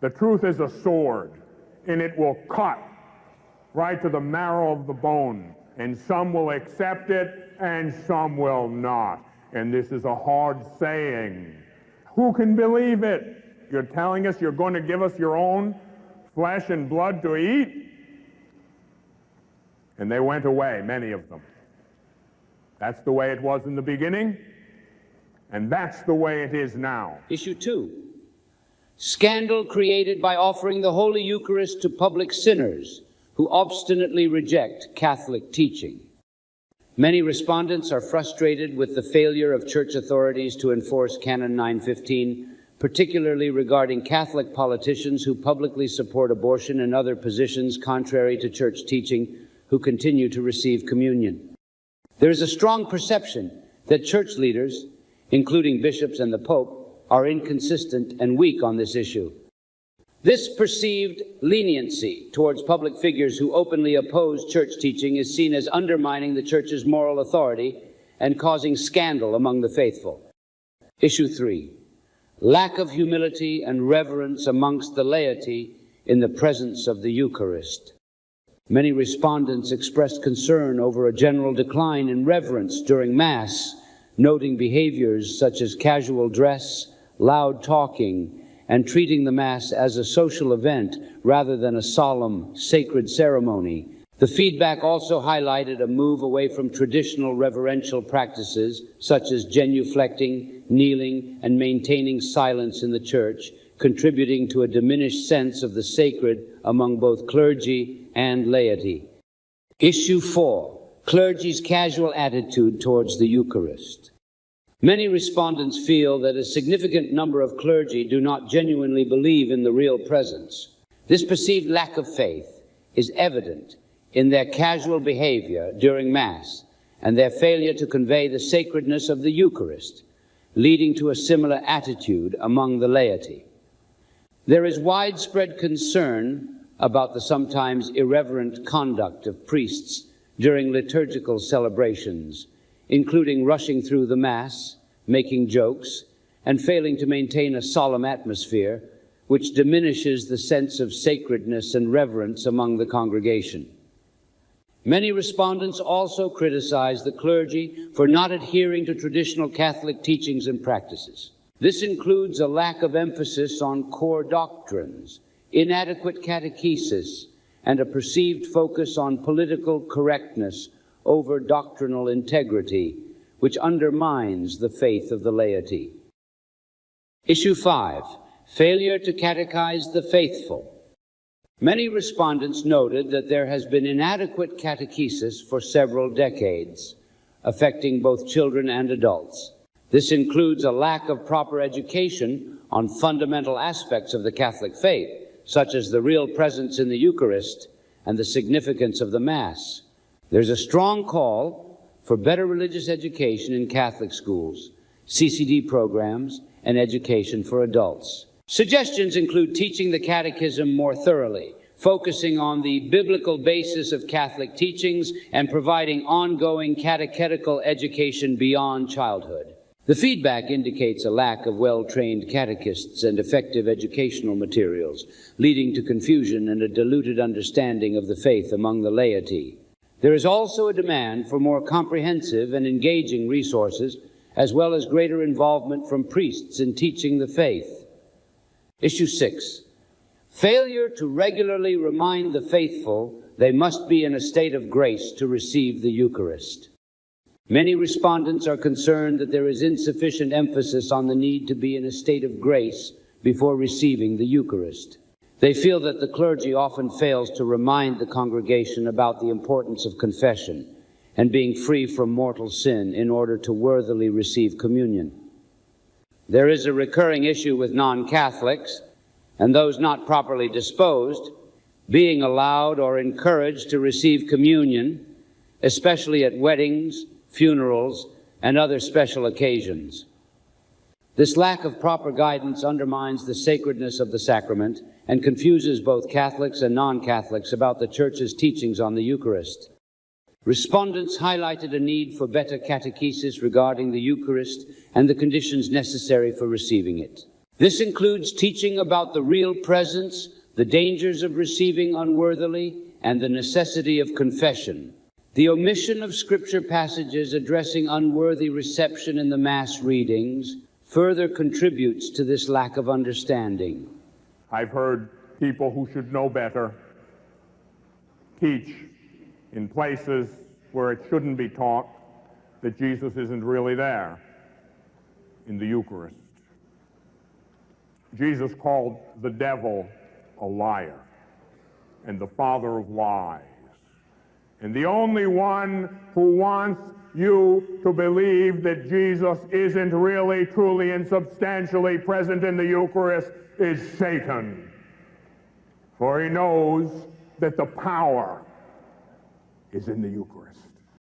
The truth is a sword, and it will cut right to the marrow of the bone, and some will accept it, and some will not. And this is a hard saying. Who can believe it? You're telling us you're going to give us your own flesh and blood to eat? And they went away, many of them. That's the way it was in the beginning, and that's the way it is now. Issue 2. Scandal created by offering the Holy Eucharist to public sinners who obstinately reject Catholic teaching. Many respondents are frustrated with the failure of church authorities to enforce Canon 915, particularly regarding Catholic politicians who publicly support abortion and other positions contrary to church teaching who continue to receive communion. There is a strong perception that church leaders, including bishops and the Pope, are inconsistent and weak on this issue. This perceived leniency towards public figures who openly oppose church teaching is seen as undermining the church's moral authority and causing scandal among the faithful. Issue 3. Lack of humility and reverence amongst the laity in the presence of the Eucharist. Many respondents expressed concern over a general decline in reverence during Mass, noting behaviors such as casual dress, loud talking, and treating the Mass as a social event rather than a solemn, sacred ceremony. The feedback also highlighted a move away from traditional reverential practices such as genuflecting, kneeling, and maintaining silence in the church, contributing to a diminished sense of the sacred among both clergy and laity. Issue 4. Clergy's casual attitude towards the Eucharist. Many respondents feel that a significant number of clergy do not genuinely believe in the real presence. This perceived lack of faith is evident in their casual behavior during Mass and their failure to convey the sacredness of the Eucharist, leading to a similar attitude among the laity. There is widespread concern about the sometimes irreverent conduct of priests during liturgical celebrations, including rushing through the Mass, making jokes, and failing to maintain a solemn atmosphere, which diminishes the sense of sacredness and reverence among the congregation. Many respondents also criticize the clergy for not adhering to traditional Catholic teachings and practices. This includes a lack of emphasis on core doctrines, inadequate catechesis, and a perceived focus on political correctness over doctrinal integrity, which undermines the faith of the laity. Issue 5. Failure to catechize the faithful. Many respondents noted that there has been inadequate catechesis for several decades, affecting both children and adults. This includes a lack of proper education on fundamental aspects of the Catholic faith, such as the real presence in the Eucharist and the significance of the Mass. There's a strong call for better religious education in Catholic schools, CCD programs, and education for adults. Suggestions include teaching the Catechism more thoroughly, focusing on the biblical basis of Catholic teachings, and providing ongoing catechetical education beyond childhood. The feedback indicates a lack of well-trained catechists and effective educational materials, leading to confusion and a diluted understanding of the faith among the laity. There is also a demand for more comprehensive and engaging resources, as well as greater involvement from priests in teaching the faith. Issue 6. Failure to regularly remind the faithful they must be in a state of grace to receive the Eucharist. Many respondents are concerned that there is insufficient emphasis on the need to be in a state of grace before receiving the Eucharist. They feel that the clergy often fails to remind the congregation about the importance of confession and being free from mortal sin in order to worthily receive communion. There is a recurring issue with non-Catholics and those not properly disposed being allowed or encouraged to receive communion, especially at weddings, funerals, and other special occasions. This lack of proper guidance undermines the sacredness of the sacrament and confuses both Catholics and non-Catholics about the Church's teachings on the Eucharist. Respondents highlighted a need for better catechesis regarding the Eucharist and the conditions necessary for receiving it. This includes teaching about the real presence, the dangers of receiving unworthily, and the necessity of confession. The omission of scripture passages addressing unworthy reception in the Mass readings further contributes to this lack of understanding. I've heard people who should know better teach in places where it shouldn't be taught that Jesus isn't really there in the Eucharist. Jesus called the devil a liar and the father of lies. And the only one who wants you to believe that Jesus isn't really, truly, and substantially present in the Eucharist is Satan. For he knows that the power is in the Eucharist.